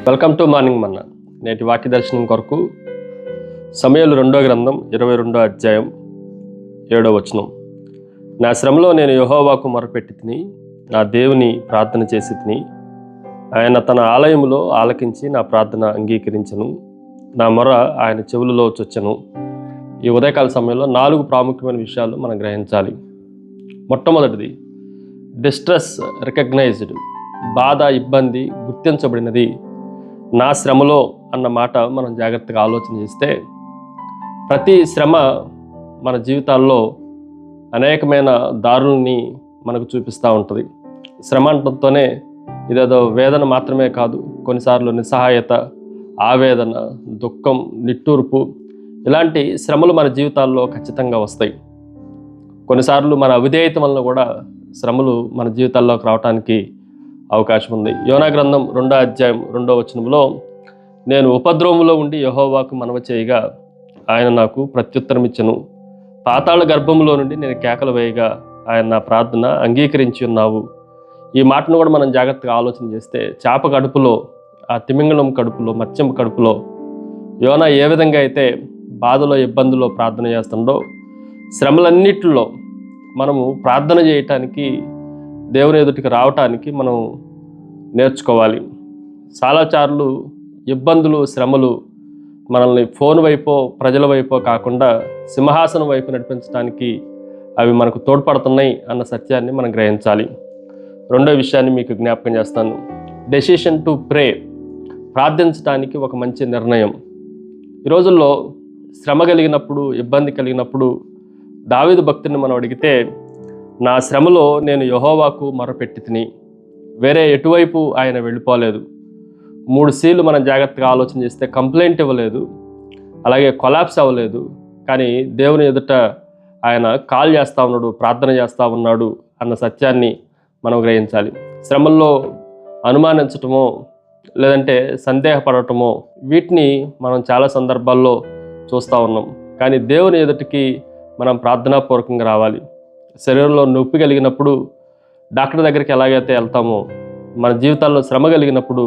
Welcome to morning మన్నా. నేటి వాక్య దర్శనం కొరకు సమూయేలు 2వ గ్రంథం 22వ అధ్యాయం 7వ వచనం. నా శ్రమలో నేను యెహోవాకు మొరపెట్టి తిని, నా దేవుని ప్రార్థన చేసి తిని, ఆయన తన ఆలయములో ఆలకించి నా ప్రార్థన అంగీకరించను, నా మొర ఆయన చెవులలో చొచ్చెను. ఈ ఉదయకాల సమయంలో 4 ప్రాముఖ్యమైన విషయాలు మనం గ్రహించాలి. మొట్టమొదటిది, డిస్ట్రెస్ రికగ్నైజ్డ్, బాధ ఇబ్బంది గుర్తించబడినది. నా శ్రమలో అన్న మాట మనం జాగ్రత్తగా ఆలోచన చేస్తే, ప్రతి శ్రమ మన జీవితాల్లో అనేకమైన దారుల్ని మనకు చూపిస్తూ ఉంటుంది. శ్రమ అంటంతోనే ఇదేదో వేదన మాత్రమే కాదు, కొన్నిసార్లు నిస్సహాయత, ఆవేదన, దుఃఖం, నిట్టూర్పు, ఇలాంటి శ్రమలు మన జీవితాల్లో ఖచ్చితంగా వస్తాయి. కొన్నిసార్లు మన అవిధేయత వలన కూడా శ్రమలు మన జీవితాల్లోకి రావడానికి అవకాశం ఉంది. యోనా గ్రంథం 2వ అధ్యాయం 2వ వచనంలో, నేను ఉపద్రవములో ఉండి యెహోవాకు మనవి చేయగా ఆయన నాకు ప్రత్యుత్తరం ఇచ్చెను, పాతాళ గర్భంలో నుండి నేను కేకలు వేయగా ఆయన నా ప్రార్థన అంగీకరించి ఉన్నావు. ఈ మాటను కూడా మనం జాగ్రత్తగా ఆలోచన చేస్తే, చేప కడుపులో, ఆ తిమింగళం కడుపులో, మత్స్యం కడుపులో యోనా ఏ విధంగా అయితే బాధలో ఇబ్బందుల్లో ప్రార్థన చేస్తుండో, శ్రమలన్నిటిలో మనము ప్రార్థన చేయటానికి, దేవుని ఎదుటికి రావటానికి మనం నేర్చుకోవాలి. చాలాసార్లు ఇబ్బందులు, శ్రమలు మనల్ని ఫోన్ వైపో, ప్రజల వైపో కాకుండా సింహాసనం వైపు నడిపించడానికి అవి మనకు తోడ్పడుతున్నాయి అన్న సత్యాన్ని మనం గ్రహించాలి. రెండో విషయాన్ని మీకు జ్ఞాపకం చేస్తాను. డెసిషన్ టు ప్రే, ప్రార్థించడానికి ఒక మంచి నిర్ణయం. ఈ రోజుల్లో శ్రమ కలిగినప్పుడు, ఇబ్బంది కలిగినప్పుడు దావీదు భక్తుని మనం అడిగితే, నా శ్రమలో నేను యెహోవాకు మొరపెట్టి తిని, వేరే ఎటువైపు ఆయన వెళ్ళిపోలేదు. 3 సీలు మనం జాగ్రత్తగా ఆలోచన చేస్తే కంప్లైంట్ ఇవ్వలేదు, అలాగే కొలాప్స్ అవ్వలేదు, కానీ దేవుని ఎదుట ఆయన కాల్ చేస్తూ ఉన్నాడు, ప్రార్థన చేస్తూ ఉన్నాడు అన్న సత్యాన్ని మనం గ్రహించాలి. శ్రమల్లో అనుమానించటమో లేదంటే సందేహపడటమో, వీటిని మనం చాలా సందర్భాల్లో చూస్తూ ఉన్నాం. కానీ దేవుని ఎదుటికి మనం ప్రార్థనాపూర్వకంగా రావాలి. శరీరంలో నొప్పి కలిగినప్పుడు డాక్టర్ దగ్గరికి ఎలాగైతే వెళ్తామో, మన జీవితాల్లో శ్రమ కలిగినప్పుడు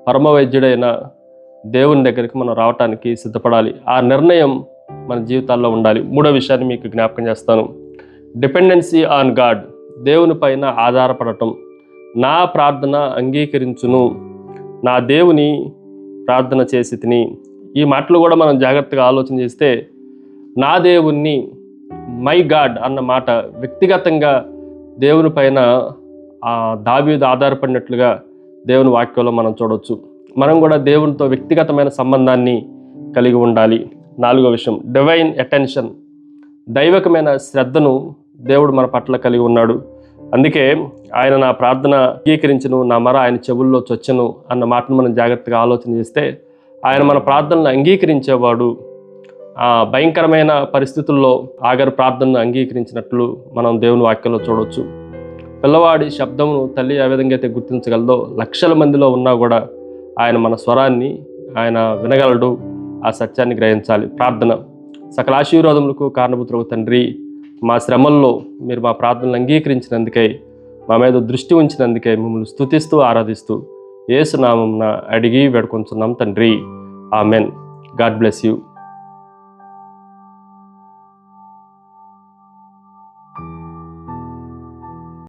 పరమ వైద్యుడైన దేవుని దగ్గరికి మనం రావటానికి సిద్ధపడాలి. ఆ నిర్ణయం మన జీవితాల్లో ఉండాలి. మూడో విషయాన్ని మీకు జ్ఞాపకం చేస్తాను. డిపెండెన్సీ ఆన్ గాడ్, దేవుని పైన ఆధారపడటం. నా ప్రార్థన అంగీకరించును, నా దేవుని ప్రార్థన చేసి తిని. ఈ మాటలు కూడా మనం జాగ్రత్తగా ఆలోచన చేస్తే, నా దేవుణ్ణి, మై గాడ్ అన్న మాట వ్యక్తిగతంగా దేవుని పైన దావీదు ఆధారపడినట్లుగా దేవుని వాక్యంలో మనం చూడవచ్చు. మనం కూడా దేవునితో వ్యక్తిగతమైన సంబంధాన్ని కలిగి ఉండాలి. 4వ విషయం, డివైన్ అటెన్షన్, దైవికమైన శ్రద్ధను దేవుడు మన పట్ల కలిగి ఉన్నాడు. అందుకే ఆయన నా ప్రార్థన అంగీకరించును, నా మొర ఆయన చెవుల్లో చొచ్చెను అన్న మాటను మనం జాగ్రత్తగా ఆలోచన చేస్తే, ఆయన మన ప్రార్థనను అంగీకరించేవాడు. భయంకరమైన పరిస్థితుల్లో ఆగరు ప్రార్థనను అంగీకరించినట్లు మనం దేవుని వాక్యంలో చూడవచ్చు. పిల్లవాడి శబ్దమును తల్లి ఏ విధంగా అయితే గుర్తించగలదో, లక్షల మందిలో ఉన్నా కూడా ఆయన మన స్వరాన్ని ఆయన వినగలడు. ఆ సత్యాన్ని గ్రహించాలి. ప్రార్థన. సకల ఆశీర్వాదములకు కారణభూతులకు తండ్రి, మా శ్రమల్లో మీరు మా ప్రార్థనలు అంగీకరించినందుకై, మా మీద దృష్టి ఉంచినందుకై మిమ్మల్ని స్తుతిస్తూ ఆరాధిస్తూ యేసు నామమున అడిగి వేడుకొంచున్నాం తండ్రి. ఆమెన్. God bless you.